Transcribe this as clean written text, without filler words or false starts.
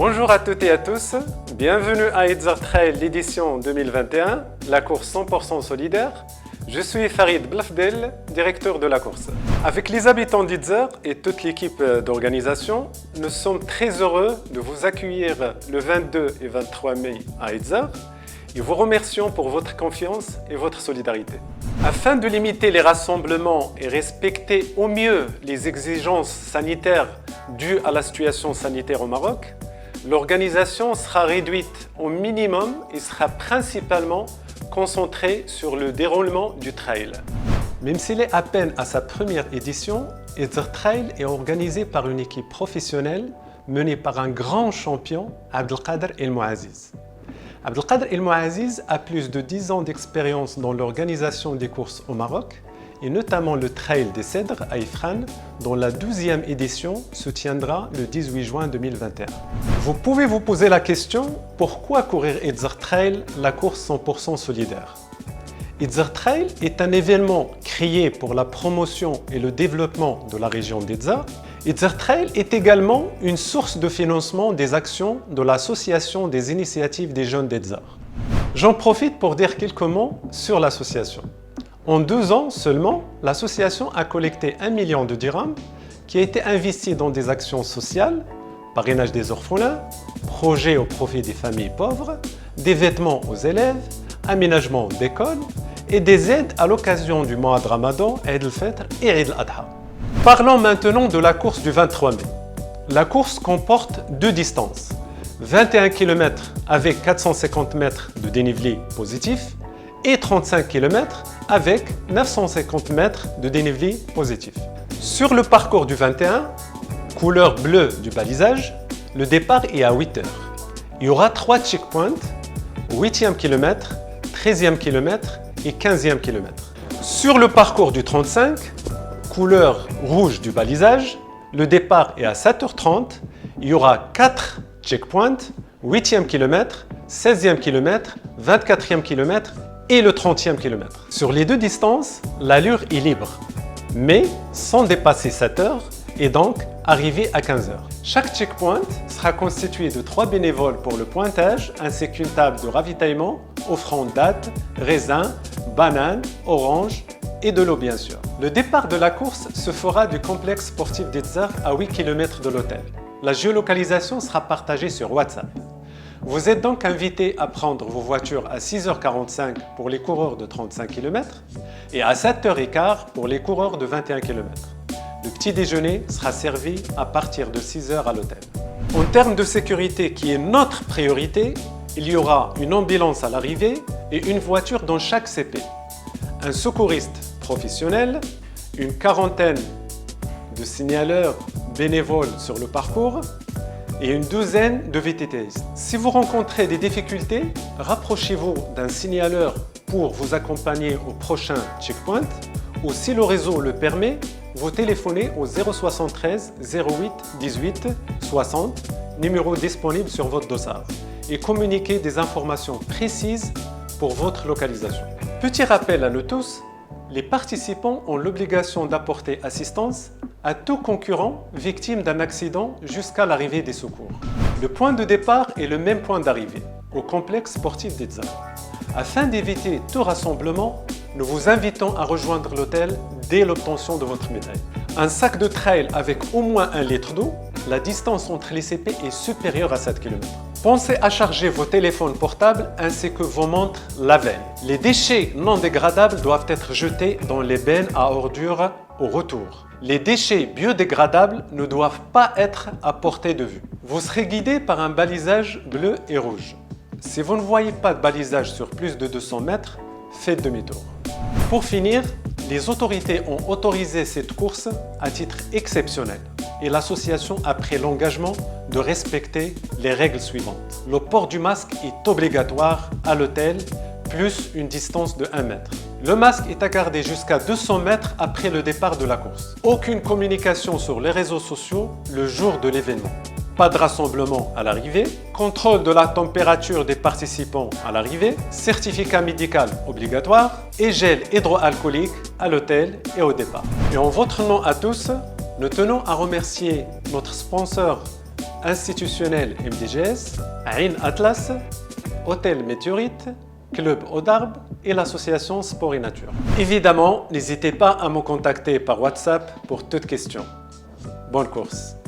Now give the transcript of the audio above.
Bonjour à toutes et à tous, bienvenue à Itzer Trail l'édition 2021, la course 100% solidaire. Je suis Farid Blafdel, directeur de la course. Avec les habitants d'Itzer et toute l'équipe d'organisation, nous sommes très heureux de vous accueillir le 22 et 23 mai à Itzer et vous remercions pour votre confiance et votre solidarité. Afin de limiter les rassemblements et respecter au mieux les exigences sanitaires dues à la situation sanitaire au Maroc, l'organisation sera réduite au minimum et sera principalement concentrée sur le déroulement du trail. Même s'il est à peine à sa première édition, Itzer Trail est organisé par une équipe professionnelle menée par un grand champion, Abdelkader El Mouaziz. Abdelkader El Mouaziz a plus de 10 ans d'expérience dans l'organisation des courses au Maroc et notamment le Trail des Cèdres à Ifrane, dont la 12e édition se tiendra le 18 juin 2021. Vous pouvez vous poser la question, pourquoi courir Itzer Trail, la course 100% solidaire? Itzer Trail est un événement créé pour la promotion et le développement de la région d'Itzer. Itzer Trail est également une source de financement des actions de l'Association des initiatives des jeunes d'Itzer. J'en profite pour dire quelques mots sur l'association. En 2 ans seulement, l'association a collecté 1 million de dirhams qui a été investi dans des actions sociales, parrainage des orphelins, projets au profit des familles pauvres, des vêtements aux élèves, aménagement d'écoles et des aides à l'occasion du mois de Ramadan, Eid al-Fitr et Eid al-Adha. Parlons maintenant de la course du 23 mai. La course comporte 2 distances, 21 km avec 450 mètres de dénivelé positif et 35 km avec 950 mètres de dénivelé positif. Sur le parcours du 21, couleur bleue du balisage, le départ est à 8 heures. Il y aura 3 checkpoints, 8e km, 13e km et 15e km. Sur le parcours du 35, couleur rouge du balisage, le départ est à 7h30, il y aura 4 checkpoints, 8e km, 16e km, 24e km et le 30e km. Sur les 2 distances, l'allure est libre, mais sans dépasser 7 heures et donc arriver à 15 heures. Chaque checkpoint sera constitué de 3 bénévoles pour le pointage ainsi qu'une table de ravitaillement offrant dattes, raisins, bananes, oranges et de l'eau bien sûr. Le départ de la course se fera du complexe sportif d'Itzer à 8 km de l'hôtel. La géolocalisation sera partagée sur WhatsApp. Vous êtes donc invités à prendre vos voitures à 6h45 pour les coureurs de 35 km et à 7h15 pour les coureurs de 21 km. Le petit déjeuner sera servi à partir de 6h à l'hôtel. En termes de sécurité qui est notre priorité, il y aura une ambulance à l'arrivée et une voiture dans chaque CP, un secouriste professionnel, une quarantaine de signaleurs bénévoles sur le parcours et une douzaine de VTTistes. Si vous rencontrez des difficultés, rapprochez-vous d'un signaleur pour vous accompagner au prochain checkpoint ou si le réseau le permet, vous téléphonez au 073 08 18 60, numéro disponible sur votre dossard, et communiquez des informations précises pour votre localisation. Petit rappel à nous tous, les participants ont l'obligation d'apporter assistance à tout concurrent victime d'un accident jusqu'à l'arrivée des secours. Le point de départ est le même point d'arrivée, au complexe sportif d'Itzer. Afin d'éviter tout rassemblement, nous vous invitons à rejoindre l'hôtel dès l'obtention de votre médaille. Un sac de trail avec au moins 1 litre d'eau, la distance entre les CP est supérieure à 7 km. Pensez à charger vos téléphones portables ainsi que vos montres la veille. Les déchets non dégradables doivent être jetés dans les bennes à ordures au retour. Les déchets biodégradables ne doivent pas être à portée de vue. Vous serez guidé par un balisage bleu et rouge. Si vous ne voyez pas de balisage sur plus de 200 mètres, faites demi-tour. Pour finir, les autorités ont autorisé cette course à titre exceptionnel et l'association a pris l'engagement de respecter les règles suivantes. Le port du masque est obligatoire à l'hôtel, plus une distance de 1 mètre. Le masque est à garder jusqu'à 200 mètres après le départ de la course. Aucune communication sur les réseaux sociaux le jour de l'événement. Pas de rassemblement à l'arrivée, contrôle de la température des participants à l'arrivée, certificat médical obligatoire et gel hydroalcoolique à l'hôtel et au départ. Et en votre nom à tous, nous tenons à remercier notre sponsor institutionnel MDGS, Ain Atlas, Hôtel Météorite, Club Audarbe et l'association Sport et Nature. Évidemment, n'hésitez pas à me contacter par WhatsApp pour toute question. Bonne course!